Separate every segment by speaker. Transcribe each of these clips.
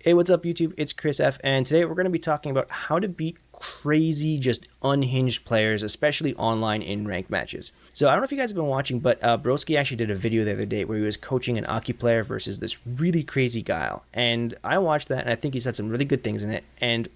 Speaker 1: Hey, what's up YouTube? It's Chris F, and today we're going to be talking about how to beat crazy, just unhinged players, especially online in ranked matches. So I don't know if you guys have been watching, but Broski actually did a video the other day where he was coaching an Aki player versus this really crazy Guile. And I watched that, and I think he said some really good things in it. And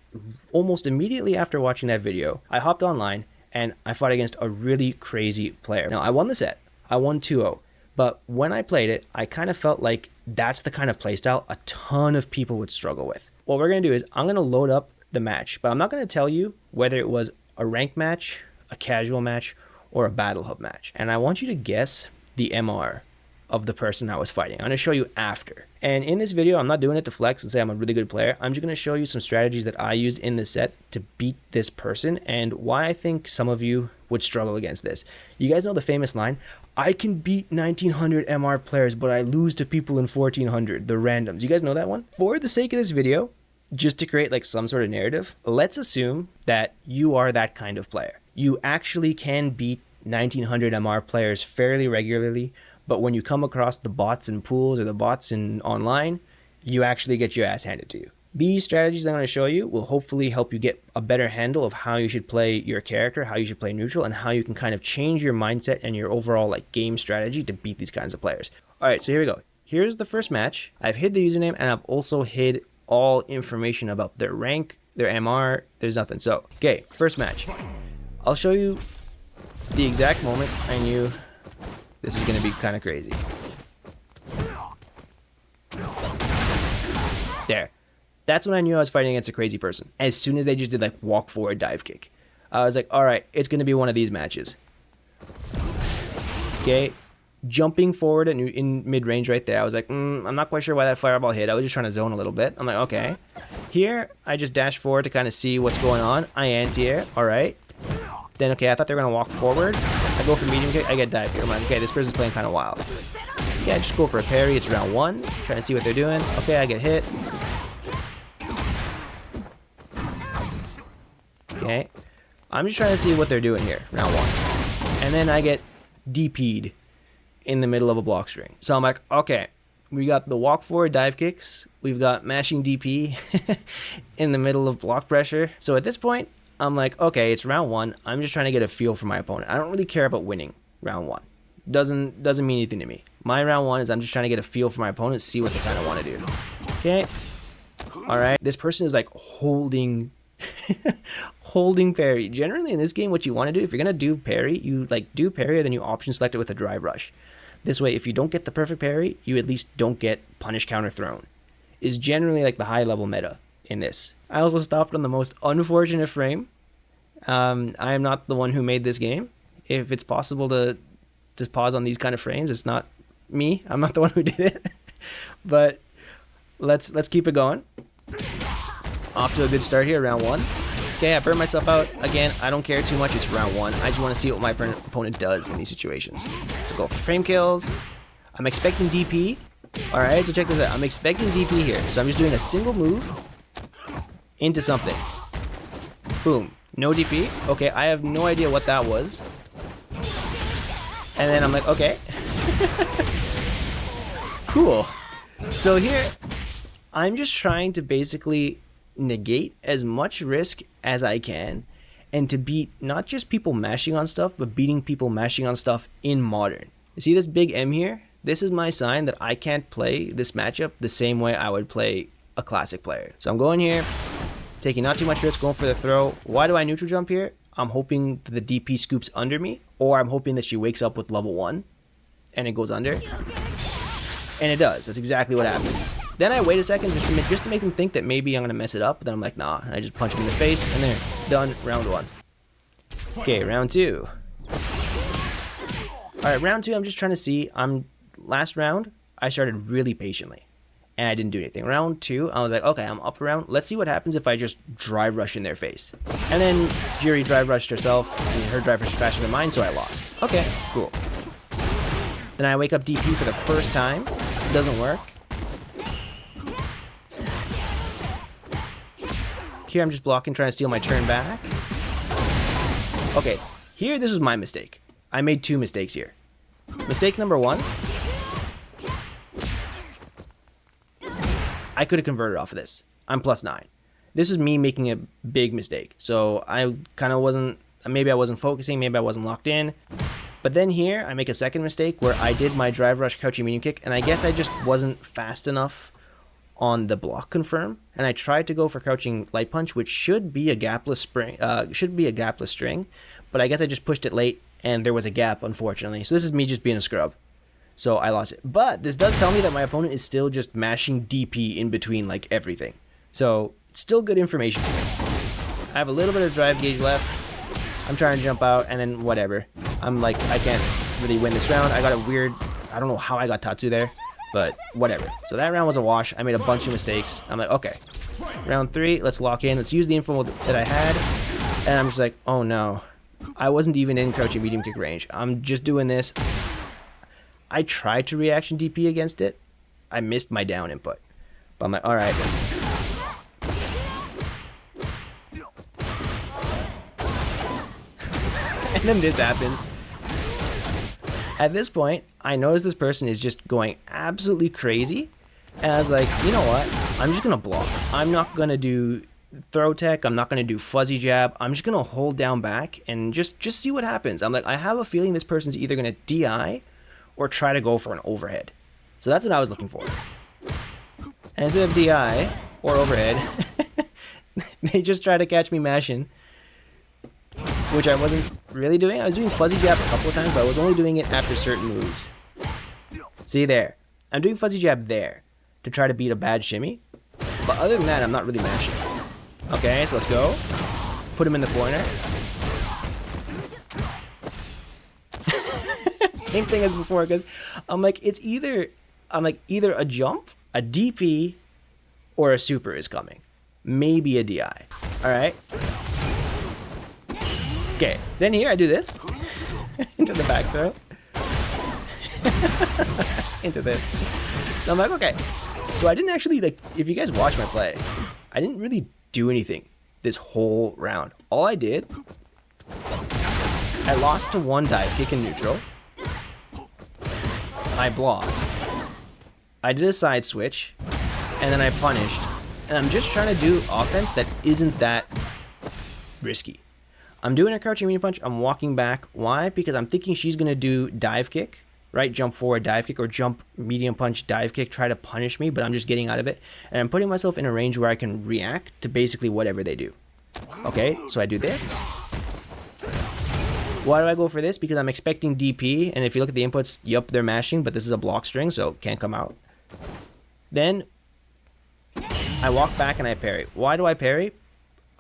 Speaker 1: almost immediately after watching that video, I hopped online and I fought against a really crazy player. Now, I won the set. I won 2-0. But when I played it, I kind of felt like that's the kind of playstyle a ton of people would struggle with. What we're going to do is I'm going to load up the match, but I'm not going to tell you whether it was a ranked match, a casual match, or a battle hub match. And I want you to guess the MR of the person I was fighting. I'm going to show you after. And in this video, I'm not doing it to flex and say I'm a really good player. I'm just going to show you some strategies that I used in the set to beat this person and why I think some of you would struggle against this. You guys know the famous line, I can beat 1900 MR players, but I lose to people in 1400, the randoms. You guys know that one? For the sake of this video, just to create like some sort of narrative, let's assume that you are that kind of player. You actually can beat 1900 MR players fairly regularly, but when you come across the bots in pools or the bots in online, you actually get your ass handed to you. These strategies I'm going to show you will hopefully help you get a better handle of how you should play your character, how you should play neutral, and how you can kind of change your mindset and your overall like game strategy to beat these kinds of players. All right, so here we go. Here's the first match. I've hid the username and I've also hid all information about their rank, their MR. There's nothing. So, okay, first match. I'll show you the exact moment I knew this was going to be kind of crazy. There. That's when I knew I was fighting against a crazy person. As soon as they just did like walk forward dive kick, I was like, all right, it's going to be one of these matches. Okay. Jumping forward in mid-range right there. I was like, I'm not quite sure why that fireball hit. I was just trying to zone a little bit. I'm like, okay. Here, I just dash forward to kind of see what's going on. I anti-air. All right. Then, okay, I thought they were going to walk forward. I go for medium kick. I get dive here. I'm like, okay, this person's playing kind of wild. Yeah, I just go for a parry. It's round one. Trying to see what they're doing. Okay, I get hit. Okay. I'm just trying to see what they're doing here. Round one. And then I get DP'd in the middle of a block string. So I'm like, okay, we got the walk forward dive kicks. We've got mashing DP in the middle of block pressure. So at this point, I'm like, okay, it's round one. I'm just trying to get a feel for my opponent. I don't really care about winning round one. Doesn't mean anything to me. My round one is I'm just trying to get a feel for my opponent, see what they kind of want to do. Okay. All right. This person is like holding parry. Generally in this game, what you want to do, if you're going to do parry, you like do parry, then you option select it with a drive rush. This way, if you don't get the perfect parry, you at least don't get punish counter thrown. Is generally like the high level meta in this. I also stopped on the most unfortunate frame. I am not the one who made this game. If it's possible to just pause on these kind of frames, it's not me. I'm not the one who did it. But let's keep it going. Off to a good start here, round one. Okay, I burned myself out. Again, I don't care too much. It's round one. I just want to see what my opponent does in these situations. So go for frame kills. I'm expecting DP. All right, so check this out. I'm expecting DP here. So I'm just doing a single move into something. Boom. No DP. Okay, I have no idea what that was. And then I'm like, okay. Cool. So here, I'm just trying to basically negate as much risk as I can and to beat not just people mashing on stuff, but beating people mashing on stuff in modern. You see this big M here? This is my sign that I can't play this matchup the same way I would play a classic player. So I'm going here, taking not too much risk, going for the throw. Why do I neutral jump here? I'm hoping that the DP scoops under me, or I'm hoping that she wakes up with level 1 and it goes under. And it does. That's exactly what happens. Then I wait a second just to make them think that maybe I'm going to mess it up. But then I'm like, nah. And I just punch them in the face. And there. Done. Round one. Okay, round two. Alright, round two, I'm just trying to see. Last round, I started really patiently. And I didn't do anything. Round two, I was like, okay, I'm up around. Let's see what happens if I just drive rush in their face. And then Jiri drive rushed herself. And her drive rush was faster than mine, so I lost. Okay, cool. Then I wake up DP for the first time. It doesn't work. Here I'm just blocking, trying to steal my turn back. Okay, here this was my mistake. I made two mistakes here. Mistake number one I could have converted off of this. I'm +9. This is me making a big mistake. So I kind of wasn't, maybe I wasn't focusing, maybe I wasn't locked in. But then here, I make a second mistake where I did my drive rush crouching medium kick, and I guess I just wasn't fast enough on the block confirm, and I tried to go for crouching light punch, which should be a gapless string, but I guess I just pushed it late, and there was a gap, unfortunately. So this is me just being a scrub. So I lost it. But this does tell me that my opponent is still just mashing DP in between like everything. So it's still good information for me. I have a little bit of drive gauge left. I'm trying to jump out, and then whatever. I'm like, I can't really win this round. I got a weird, I don't know how I got Tatsu there, but whatever. So that round was a wash. I made a bunch of mistakes. I'm like, okay, round 3, let's lock in. Let's use the info that I had. And I'm just like, oh no. I wasn't even in crouching medium kick range. I'm just doing this. I tried to reaction DP against it. I missed my down input. But I'm like, all right. And then this happens. At this point, I notice this person is just going absolutely crazy. And I was like, you know what? I'm just going to block. I'm not going to do throw tech. I'm not going to do fuzzy jab. I'm just going to hold down back and just see what happens. I'm like, I have a feeling this person's either going to DI or try to go for an overhead. So that's what I was looking for. And instead of DI or overhead, they just try to catch me mashing, which I wasn't really doing. I was doing fuzzy jab a couple of times, but I was only doing it after certain moves. See there? I'm doing fuzzy jab there to try to beat a bad shimmy. But other than that, I'm not really mashing. Okay, so let's go. Put him in the corner. Same thing as before, because I'm like, it's either a jump, a DP, or a super is coming. Maybe a DI. Alright. Okay, then here I do this. Into the back throw. Into this. So I'm like, okay. So I didn't actually, like, if you guys watch my play, I didn't really do anything this whole round. All I did, I lost to one dive kick in neutral. I blocked. I did a side switch, and then I punished. And I'm just trying to do offense that isn't that risky. I'm doing a crouching medium punch. I'm walking back. Why? Because I'm thinking she's going to do dive kick, right? Jump forward, dive kick, or jump medium punch, dive kick, try to punish me, but I'm just getting out of it. And I'm putting myself in a range where I can react to basically whatever they do. Okay, so I do this. Why do I go for this? Because I'm expecting DP, and if you look at the inputs, yup, they're mashing, but this is a block string, so can't come out. Then I walk back and I parry. Why do I parry?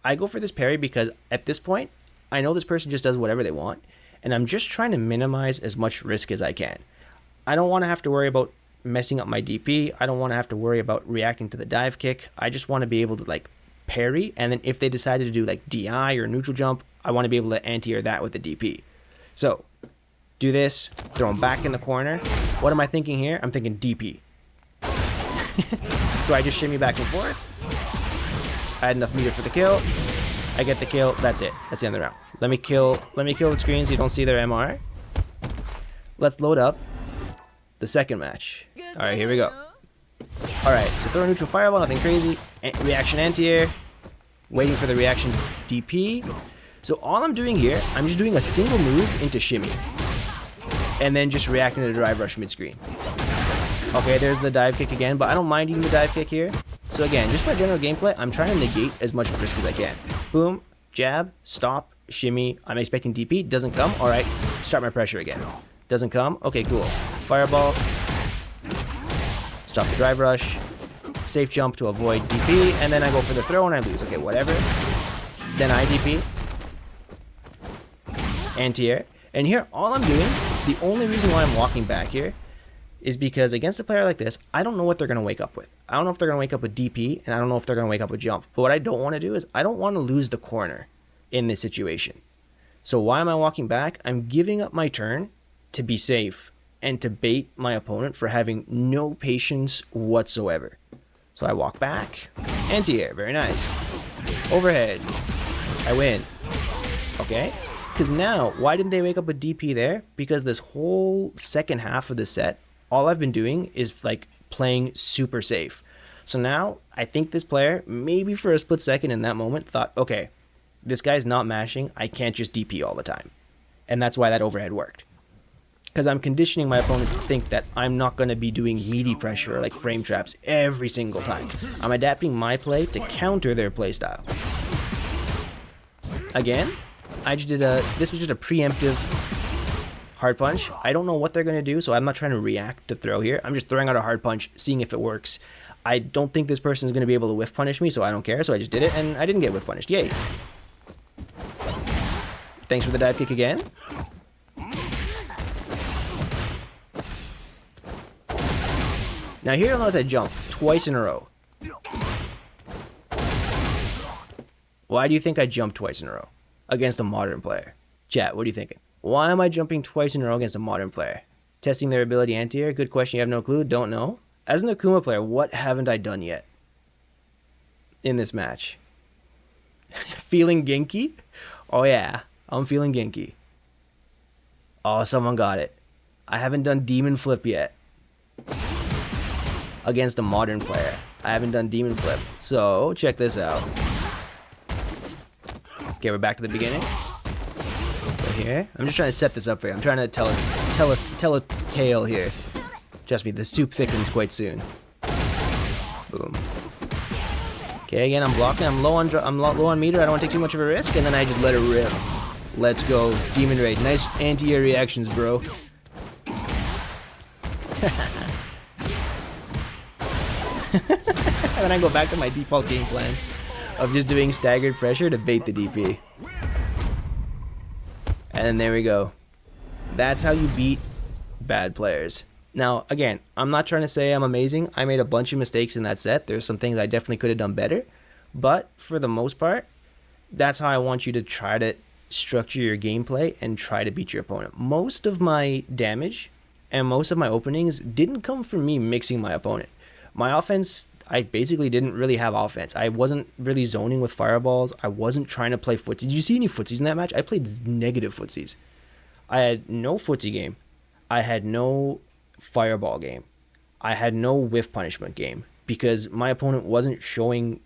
Speaker 1: I go for this parry because at this point, I know this person just does whatever they want, and I'm just trying to minimize as much risk as I can. I don't want to have to worry about messing up my DP. I don't want to have to worry about reacting to the dive kick. I just want to be able to like parry, and then if they decided to do like DI or neutral jump, I want to be able to anti-air that with the DP. So, do this, throw him back in the corner. What am I thinking here? I'm thinking DP. So I just shimmy back and forth. I had enough meter for the kill. I get the kill. That's it. That's the end of the round. Let me kill the screen so you don't see their MR. Let's load up the second match. All right, here we go. All right, so throw a neutral fireball, nothing crazy. Reaction anti-air. Waiting for the reaction DP. So all I'm doing here, I'm just doing a single move into shimmy. And then just reacting to the drive rush mid-screen. Okay, there's the dive kick again, but I don't mind even the dive kick here. So again, just my general gameplay, I'm trying to negate as much risk as I can. Boom, jab, stop, shimmy. I'm expecting DP, doesn't come. All right, start my pressure again. Doesn't come, okay, cool. Fireball, stop the drive rush, safe jump to avoid DP, and then I go for the throw and I lose. Okay, whatever. Then I DP. Anti-air. And here, all I'm doing, the only reason why I'm walking back here is because against a player like this, I don't know what they're going to wake up with. I don't know if they're going to wake up with DP, and I don't know if they're going to wake up with jump. But what I don't want to do is I don't want to lose the corner in this situation. So why am I walking back? I'm giving up my turn to be safe and to bait my opponent for having no patience whatsoever. So I walk back. Anti-air, very nice. Overhead. I win. Okay. Because now, why didn't they wake up with DP there? Because this whole second half of the set, all I've been doing is like playing super safe. So now I think this player, maybe for a split second in that moment, thought, okay, this guy's not mashing. I can't just DP all the time. And that's why that overhead worked. Because I'm conditioning my opponent to think that I'm not going to be doing meaty pressure or like frame traps every single time. I'm adapting my play to counter their play style. Again, this was just a preemptive hard punch. I don't know what they're going to do, so I'm not trying to react to throw here. I'm just throwing out a hard punch, seeing if it works. I don't think this person is going to be able to whiff punish me, so I don't care. So I just did it, and I didn't get whiff punished. Yay. Thanks for the dive kick again. Now here you'll notice I jumped twice in a row. Why do you think I jumped twice in a row against a modern player? Chat, what are you thinking? Why am I jumping twice in a row against a modern player? Testing their ability anti-air? Good question, you have no clue? Don't know? As an Akuma player, what haven't I done yet in this match? Feeling Genki? Oh yeah, I'm feeling Genki. Oh, someone got it. I haven't done Demon Flip yet. Against a modern player. I haven't done Demon Flip. So, check this out. Okay, we're back to the beginning. Right here. I'm just trying to set this up for you. I'm trying to tell a tale here. Trust me, the soup thickens quite soon. Boom. Okay, again, I'm blocking. I'm low on meter. I don't want to take too much of a risk, and then I just let it rip. Let's go, Demon Raid. Nice anti-air reactions, bro. And then I go back to my default game plan of just doing staggered pressure to bait the DP. And then there we go. That's how you beat bad players. Now, again, I'm not trying to say I'm amazing. I made a bunch of mistakes in that set. There's some things I definitely could have done better. But for the most part, that's how I want you to try to structure your gameplay and try to beat your opponent. Most of my damage and most of my openings didn't come from me mixing my opponent. My offense, I basically didn't really have offense. I wasn't really zoning with fireballs. I wasn't trying to play footsies. Did you see any footsies in that match? I played negative footsies. I had no footsie game. I had no fireball game. I had no whiff punishment game because my opponent wasn't showing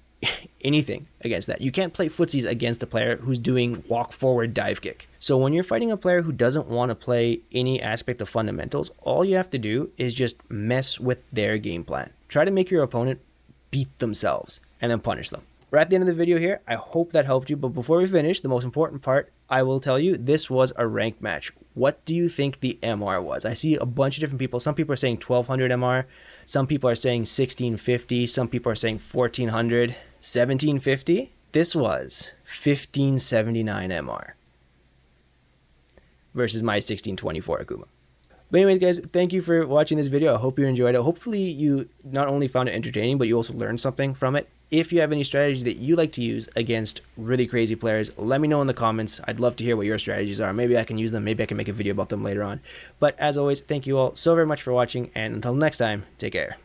Speaker 1: anything against that. You can't play footsies against a player who's doing walk forward dive kick. So when you're fighting a player who doesn't want to play any aspect of fundamentals, all you have to do is just mess with their game plan. Try to make your opponent beat themselves and then punish them. We're at the end of the video here. I hope that helped you. But before we finish, the most important part, I will tell you, this was a ranked match. What do you think the MR was? I see a bunch of different people. Some people are saying 1200 MR. Some people are saying 1650. Some people are saying 1400. 1750. This was 1579 MR versus my 1624 Akuma. But anyways, guys, thank you for watching this video. I hope you enjoyed it. Hopefully you not only found it entertaining, but you also learned something from it. If you have any strategies that you like to use against really crazy players, let me know in the comments. I'd love to hear what your strategies are. Maybe I can use them. Maybe I can make a video about them later on. But as always, thank you all so very much for watching. And until next time, take care.